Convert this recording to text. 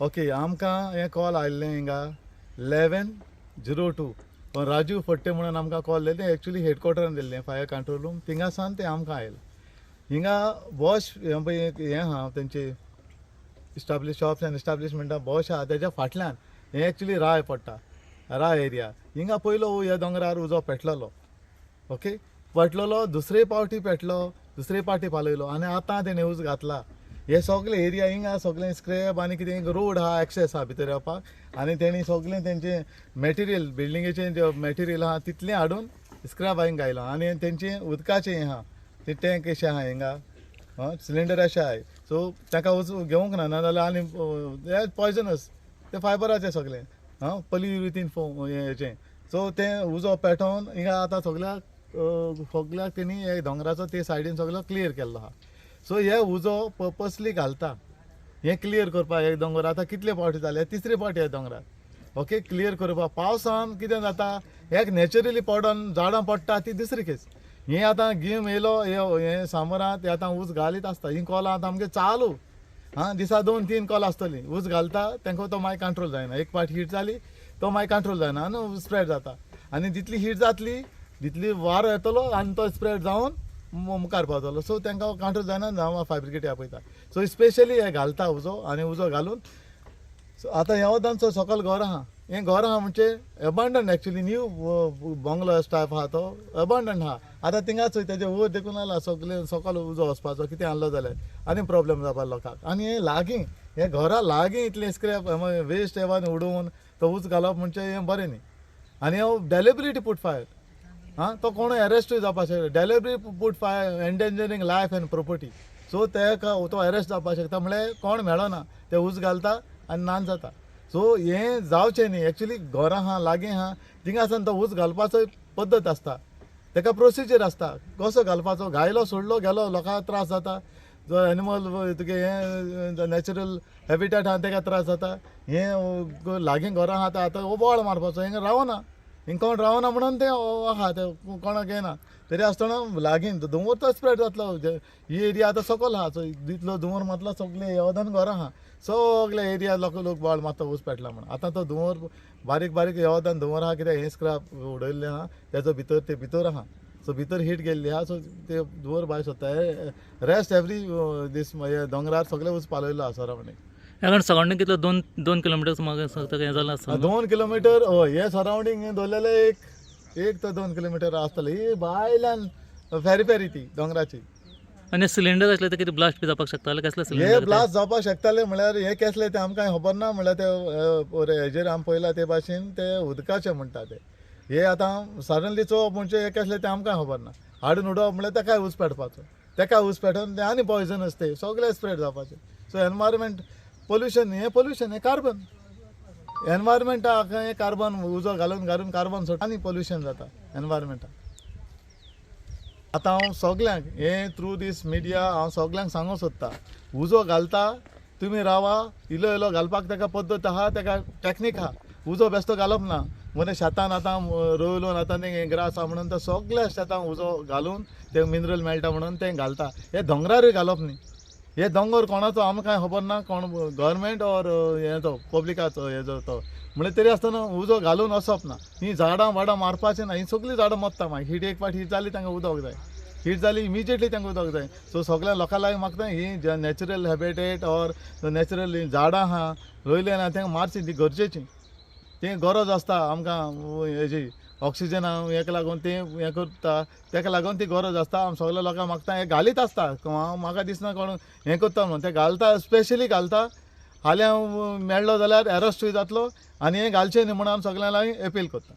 okay आमकां हें call आयिल्लें हिंगा 11:02 पण राजू फट्टे म्हणून आमकां कॉल दिलें एक्चुअली हेडक्वॉर्टरान दिल्लें फायर कंट्रोल रूम थिंगासान तें आमकां आयलें हिंगा बॉश हें पळय हें आहा तेंचे इस्टाब्लीश शॉप्स एंड इस्टाब्लिशमेंटा बॉश आहा तेज्या फाटल्यान हें एक्चुअली राय पडटा राय एरिया हिंगा पयलो ह्या दोंगरार उजो पेटलेलो ओके पेटलेलो दुसरे पावटी पेटलो दुसरे पावटी पालयलो आनी आतां तेणें उज घातला हे सगळे एरिया हिंगा सगळें स्क्रॅप आनी कितें रोड आहा एक्सेस आहा भितर येवपाक आनी तेणी सगळें तेंचें मॅटेरियल बिल्डिंगेचें जें मॅटेरियल आहा तितलें हाडून स्क्रॅप हिंगा घायलां आनी तेंचें उदकाचें हें आहा ते टँक अशें आहा हिंगा सिलिंडर अशें आहाय सो ताका वचून घेवंक ना नाजाल्यार आनी हे पॉयजनस ते फायबराचें सगळें पॉलियुरिथीन हेचें सो तें उजो पेटोवन हिंगा आतां सगळ्याक तेणी हे दोंगराचो ते सायडीन सगळो क्लियर केल्लो आहा सो हे उजो पर्पसली घालता हें क्लियर करपाक एक दोंगर आतां कितले फावटी जाले तिसरे फावटी हे दोंगरार ओके क्लियर करपाक पावसान कितें जाता एक नॅचरली पडोन झाडां पडटा ती दुसरी केस हें आतां गिम येयलो हें सामरांत ते आतां उज घालीत आसता हीं कॉलां आतां आमगे चालू दिसा 2-3 कॉल आसतलीं उज घालता तांकां तो मागीर कंट्रोल जायना एक पाट हीट जाली तो मागीर कंट्रोल जायना आनी स्प्रेड जाता आनी जितली हीट जातली जितली वारो येतलो आनी तो स्प्रेड जावन मुखार पावतलो सो तांकां कंट्रोल जायना हांव फायर ब्रिगेड आपयता सो स्पेशली हे घालता उजो आनी उजो घालून सो आतां ह्या वदांचो सकयल घर आहा हें घर आहा म्हणजे एबंडंट एक्चुली न्यू बंगलो टायप आहा तो एबंडंट आहा आतां थिंगाच तेजे वयर देखून आयला सगळें सकयल उजो वचपाचो कितें आहलो जाल्यार आनी प्रॉब्लेम जावपा लोकांक आनी हें लागीं हें घरा लागीं इतलें स्क्रॅप वेस्ट एवान उडोवन तो उज घालप म्हणजे हें बरें न्ही आनी हांव डेलिबरेटली पूट फायर तो कोण अरेस्टूय जावपाक शकता deliberately put fire endangering life and property so तेका तो अरेस्ट जावपाक शकता म्हळ्यार कोण मेळना ते उज घालता आनी नान जाता सो हें जावचें न्ही एक्चुली घरां आहा लागीं आहा थिंगासान तो उज घालपाचो पद्दत आसता तेका प्रोसिजर आसता कसो घालपाचो घायलो सोडलो गेलो लोकांक त्रास जाता जो एनिमल तुगे हें नॅचरल हॅबिटेट आहा तेका त्रास जाता हें लागीं घरां आहा आतां बोवाळ मारपाचो हिंगा रावना हिंग कोण रावना म्हणून ते आहा ते कोणाक येना तरी आसतना लागीं दोंगर तो स्प्रेड जातलो ही एरिया आतां सकयल आहा सो जितलो दोंगर मातलो सगळे येवदान घरां आहा सगळे एरिया लोक बाळ मातलो ऊस पेटला म्हणून आतां तो दोंगर बारीक बारीक येवदान दोंगर आहा कित्याक हें स्क्रॅप उडयल्लें आहा तेजो भितर ते भितर आहा सो भितर हीट गेल्ली आहा सो ते दोंगर भायर सोदता रेस्ट एवरी दीस दोंगरार सगळे ऊस पालयल्लो आहा सरावंडींग ह्या सरावंडींग कितलो 2 किलोमिटर मागे हें जालां आसता 2 किलोमिटर हे सरावंडींग दवरलेले एक तो 2 किलोमिटर आसतले ही भायल्यान फेरी ती दोंगराची आनी सिलिंडर आसले ते कितें ब्लास्ट बी जावपाक शकताले कसले हे सिलिंडर ब्लास्ट जावपाक शकताले म्हळ्यार हे केसले ते आमकां खबर ना म्हळ्यार ते हेजेर आमी पळयला ते भाशेन ते उदकाचे म्हणटा ते हे आतां सडनली चोवप म्हणजे हे केसले ते आमकां खबर ना हाडून उडोवप म्हळ्यार ताकाय ऊस पेटपाचो ताका ऊस पेटोवन ते आनी पॉयजनस ते सगळे स्प्रेड जावपाचे सो एनवायरमेंट पोल्युशन हे कार्बन एनवायरमेंटाक हें कार्बन उजो घालून घालून कार्बन सोडटा आनी पोल्युशन जाता एनवायरमेंटाक आतां हांव सगल्यांक हें थ्रू दीस मिडिया हांव सगल्यांक सांगूंक सोदता उजो घालता तुमी रावा इलो इलो घालपाक ताका पद्दत आहा ताका टॅक्नीक आहा उजो बेश्टो घालप ना म्हणजे शेतान आतां रोयलो आतां तें ग्रास आहा म्हणून तो सगळ्या शेतांक उजो घालून ते मिनरल मेळटा म्हणून तें घालता हे दोंगरारूय घालप न्ही हे दोंगर कोणाचो आमकां खबर ना कोण गव्हर्मेंट ऑर हेचो पब्लिकाचो हेजो तो म्हळ्यार तरी आसतना उजो घालून वचप ना ही झाडां वाडां मारपाचें ना ही सगळीं झाडां मोत्ता मागीर हीट एक फावट हीट जाली तांकां उदक जाय हीट जाली इमिजिएटली तांकां उदक जाय सो सगळ्या लोकां लागीं मागता ही जे नॅचरल हॅबिटेट ऑर नॅचरल झाडां आहा रोयले ना तांकां मारची ती गरजेची ती गरज आसता आमकां हेजी ऑक्सिजन हेका लागून ते हें करता ताका लागून ती गरज आसता आमी सगळ्या लोकांक मागता हें घालीत आसता हांव म्हाका दिसना कोण हें करता म्हणून तें घालता स्पेशली घालता हाल्या मेळ्ळो जाल्यार अरेस्टूय जातलो आनी हें घालचें न्ही म्हणून आमी सगळ्यां लागीं अपील करता